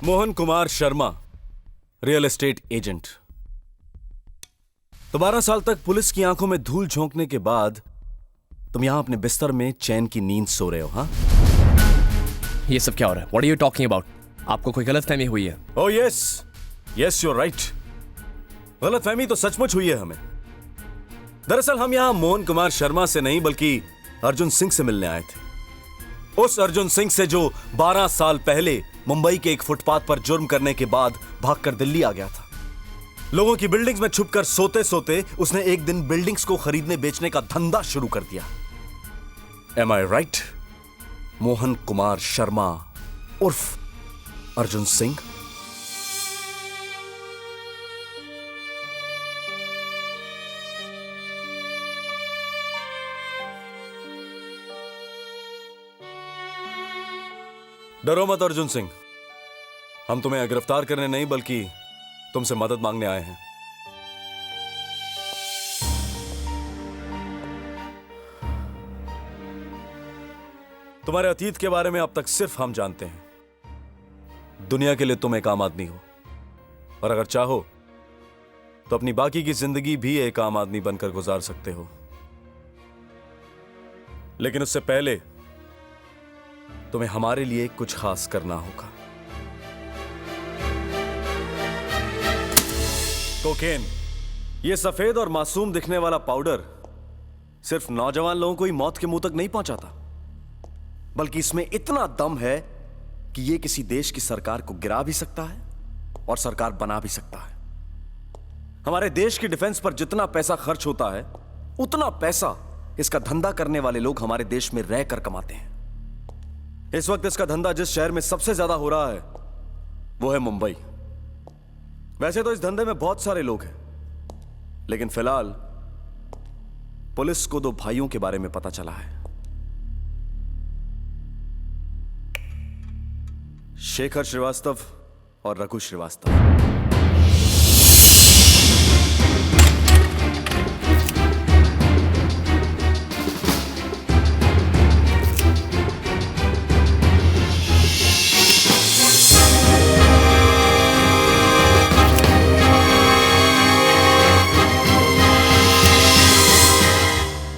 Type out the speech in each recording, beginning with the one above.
Mohan Kumar Sharma, real estate agent. तो 12 साल तक पुलिस की आंखों में धूल झोंकने के बाद तुम यहां अपने बिस्तर में चैन की नींद सो रहे हो, हाँ? ये सब क्या हो रहा है? What are you talking about? आपको कोई गलतफहमी हुई है? Oh yes, yes you are right. गलतफहमी तो सचमुच हुई है हमें। दरअसल हम यहां मोहन कुमार शर्मा से नहीं बल्कि अर्जुन सिंह से मिलने आए थे। उस अर्जुन सिंह से जो 12 साल पहले मुंबई के एक फुटपाथ पर जुर्म करने के बाद भागकर दिल्ली आ गया था। लोगों की बिल्डिंग्स में छुपकर सोते सोते उसने एक दिन बिल्डिंग्स को खरीदने बेचने का धंधा शुरू कर दिया। एम आई राइट? मोहन कुमार शर्मा उर्फ अर्जुन सिंह। डरो मत अर्जुन सिंह, हम तुम्हें गिरफ्तार करने नहीं बल्कि तुमसे मदद मांगने आए हैं। तुम्हारे अतीत के बारे में अब तक सिर्फ हम जानते हैं। दुनिया के लिए तुम एक आम आदमी हो और अगर चाहो तो अपनी बाकी की जिंदगी भी एक आम आदमी बनकर गुजार सकते हो। लेकिन उससे पहले तुम्हें हमारे लिए कुछ खास करना होगा। कोकेन, यह सफेद और मासूम दिखने वाला पाउडर सिर्फ नौजवान लोगों को ही मौत के मुंह तक नहीं पहुंचाता, बल्कि इसमें इतना दम है कि यह किसी देश की सरकार को गिरा भी सकता है और सरकार बना भी सकता है। हमारे देश की डिफेंस पर जितना पैसा खर्च होता है उतना पैसा इसका धंधा करने वाले लोग हमारे देश में रहकर कमाते हैं। इस वक्त इसका धंधा जिस शहर में सबसे ज्यादा हो रहा है वो है मुंबई। वैसे तो इस धंधे में बहुत सारे लोग हैं, लेकिन फिलहाल पुलिस को 2 भाइयों के बारे में पता चला है, शेखर श्रीवास्तव और रघु श्रीवास्तव।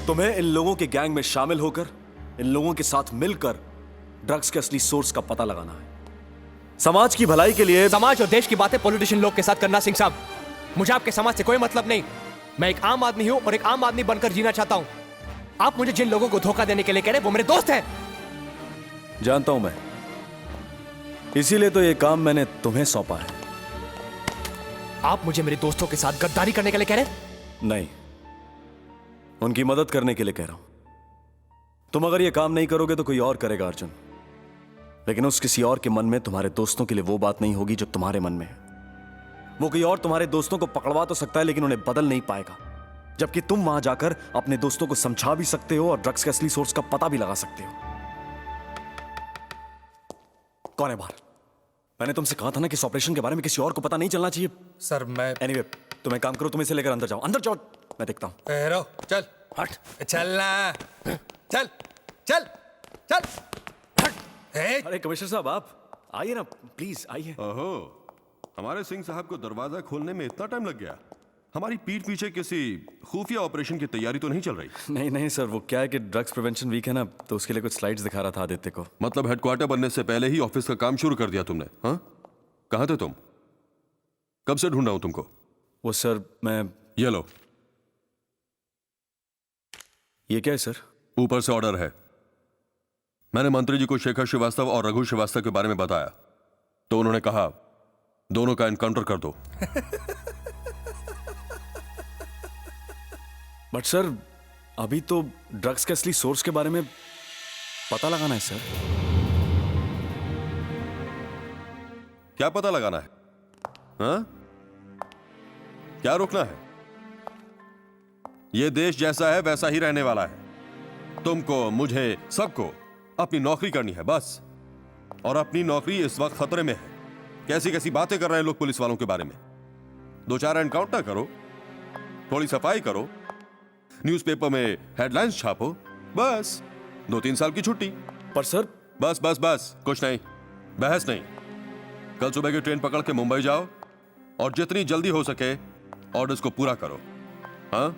तुम्हें इन लोगों के गैंग में शामिल होकर इन लोगों के साथ मिलकर ड्रग्स के असली सोर्स का पता लगाना है। समाज की भलाई के लिए। समाज और देश की बातें पॉलिटिशियन लोग के साथ करना सिंह साहब, मुझे आपके समाज से कोई मतलब नहीं। मैं एक आम आदमी हूं और एक आम आदमी बनकर जीना चाहता हूं। आप मुझे जिन लोगों को धोखा देने के लिए कह रहे वो मेरे दोस्त हैं। जानता हूं मैं, इसीलिए तो यह काम मैंने तुम्हें सौंपा है। आप मुझे मेरे दोस्तों के साथ गद्दारी करने के लिए कह रहे? नहीं, उनकी मदद करने के लिए कह रहा हूं। तुम अगर यह काम नहीं करोगे तो कोई और करेगा अर्जुन, लेकिन उस किसी और के मन में तुम्हारे दोस्तों के लिए वो बात नहीं होगी जो तुम्हारे मन में है। वो कोई और तुम्हारे दोस्तों को पकड़वा तो सकता है लेकिन उन्हें बदल नहीं पाएगा, जबकि तुम वहां जाकर अपने दोस्तों को समझा भी सकते हो और ड्रग्स के असली सोर्स का पता भी लगा सकते हो। कौन है बाहर? मैंने तुमसे कहा था ना कि इस ऑपरेशन के बारे में किसी और को पता नहीं चलना चाहिए। सर मैं एनीवे, तुम एक काम करो, तुम इसे लेकर अंदर जाओ। अंदर जाओ, मैं देखता हूं। ठहरो, चल हट, चलना, चल चल चल हट। अरे कमिश्नर साहब, आप आइए ना प्लीज, आइए। ओहो, हमारे सिंह साहब को दरवाजा खोलने में इतना टाइम लग गया। हमारी पीठ पीछे किसी खुफिया ऑपरेशन की तैयारी तो नहीं चल रही? नहीं नहीं सर, वो क्या है कि ड्रग्स प्रिवेंशन वीक है ना, तो उसके लिए कुछ स्लाइड्स दिखा रहा था आदित्य को। मतलब हेडक्वार्टर बनने से पहले ही ऑफिस का काम शुरू कर दिया तुमने? हाँ, कहाँ थे तुम? कब से ढूंढा हूं तुमको? वो सर मैं। ये लो। ये क्या है सर? ऊपर से ऑर्डर है। मैंने मंत्री जी को शेखर श्रीवास्तव और रघु श्रीवास्तव के बारे में बताया तो उन्होंने कहा दोनों का एनकाउंटर कर दो। बट सर, अभी तो ड्रग्स के असली सोर्स के बारे में पता लगाना है सर। क्या पता लगाना है? हाँ? क्या रोकना है? यह देश जैसा है वैसा ही रहने वाला है। तुमको, मुझे, सबको अपनी नौकरी करनी है बस। और अपनी नौकरी इस वक्त खतरे में है। कैसी कैसी बातें कर रहे हैं लोग पुलिस वालों के बारे में। 2-4 एनकाउंटर करो, थोड़ी सफाई करो, न्यूज़पेपर में हेडलाइंस छापो, बस 2-3 साल की छुट्टी। पर सर। बस बस बस, कुछ नहीं, बहस नहीं। कल सुबह की ट्रेन पकड़ के मुंबई जाओ और जितनी जल्दी हो सके ऑर्डर्स को पूरा करो, हाँ?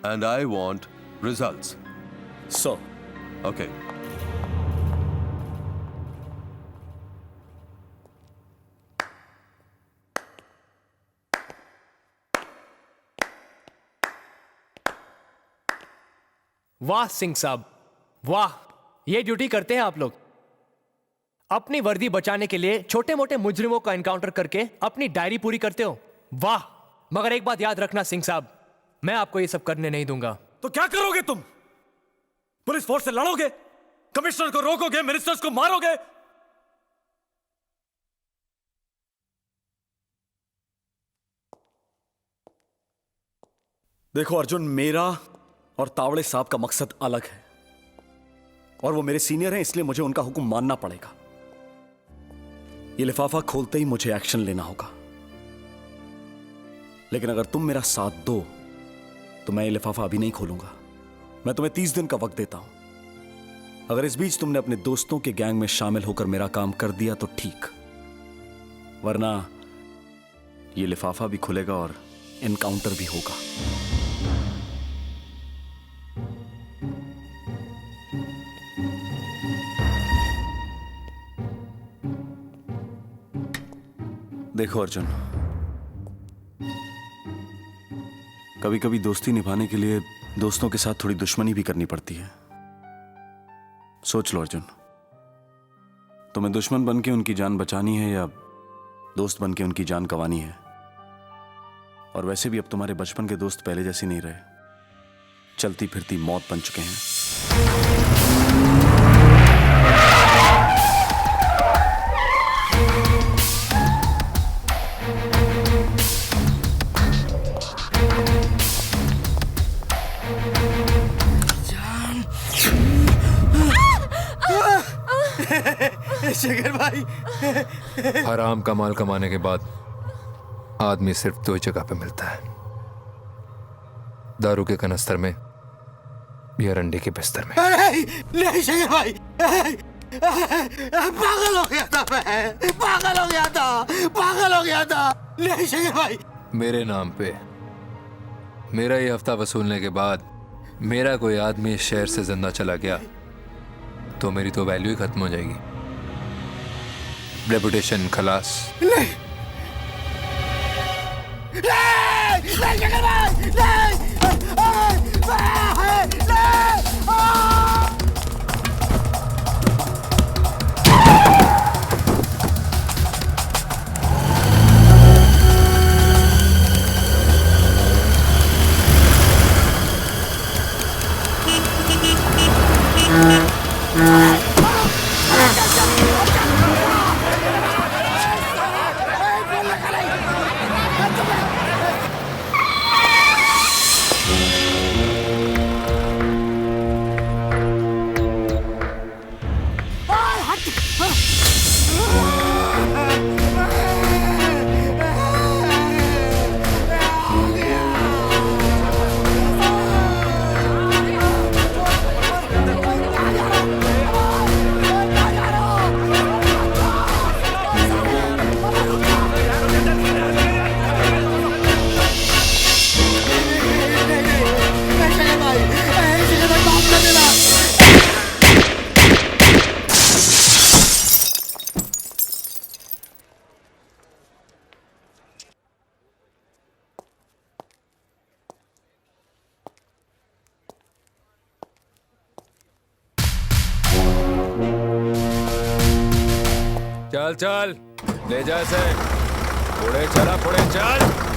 And I want results. So okay. वाह सिंह साहब, वाह, ये ड्यूटी करते हैं आप लोग। अपनी वर्दी बचाने के लिए छोटे मोटे मुजरिमों का एनकाउंटर करके अपनी डायरी पूरी करते हो। वाह, मगर एक बात याद रखना सिंह साहब, मैं आपको ये सब करने नहीं दूंगा। तो क्या करोगे तुम? पुलिस फोर्स से लड़ोगे, कमिश्नर को रोकोगे, मिनिस्टर्स को मारोगे? देखो अर्जुन, मेरा और तावड़े साहब का मकसद अलग है और वो मेरे सीनियर हैं, इसलिए मुझे उनका हुक्म मानना पड़ेगा। ये लिफाफा खोलते ही मुझे एक्शन लेना होगा, लेकिन अगर तुम मेरा साथ दो तो मैं ये लिफाफा अभी नहीं खोलूंगा। मैं तुम्हें 30 दिन का वक्त देता हूं। अगर इस बीच तुमने अपने दोस्तों के गैंग में शामिल होकर मेरा काम कर दिया तो ठीक, वरना ये लिफाफा भी खुलेगा और एनकाउंटर भी होगा। देखो अर्जुन, कभी कभी दोस्ती निभाने के लिए दोस्तों के साथ थोड़ी दुश्मनी भी करनी पड़ती है। सोच लो अर्जुन, तुम्हें दुश्मन बन के उनकी जान बचानी है या दोस्त बन के उनकी जान गंवानी है? और वैसे भी अब तुम्हारे बचपन के दोस्त पहले जैसे नहीं रहे, चलती फिरती मौत बन चुके हैं। शेखर भाई, हराम का माल कमाने के बाद आदमी सिर्फ दो ही जगह पे मिलता है, दारू के कनस्तर में या रंडी के बिस्तर में। नहीं शेखर भाई, पागल हो गया था मैं, पागल हो गया था, पागल हो गया था। नहीं शेखर भाई, मेरे नाम पे मेरा ये हफ्ता वसूलने के बाद मेरा कोई आदमी इस शहर से जिंदा चला गया तो मेरी तो वैल्यू ही खत्म हो जाएगी, रेपुटेशन खलास। नहीं शेखर भाई, चल चल ले जा इसे, पुढे चला, पुढे चल।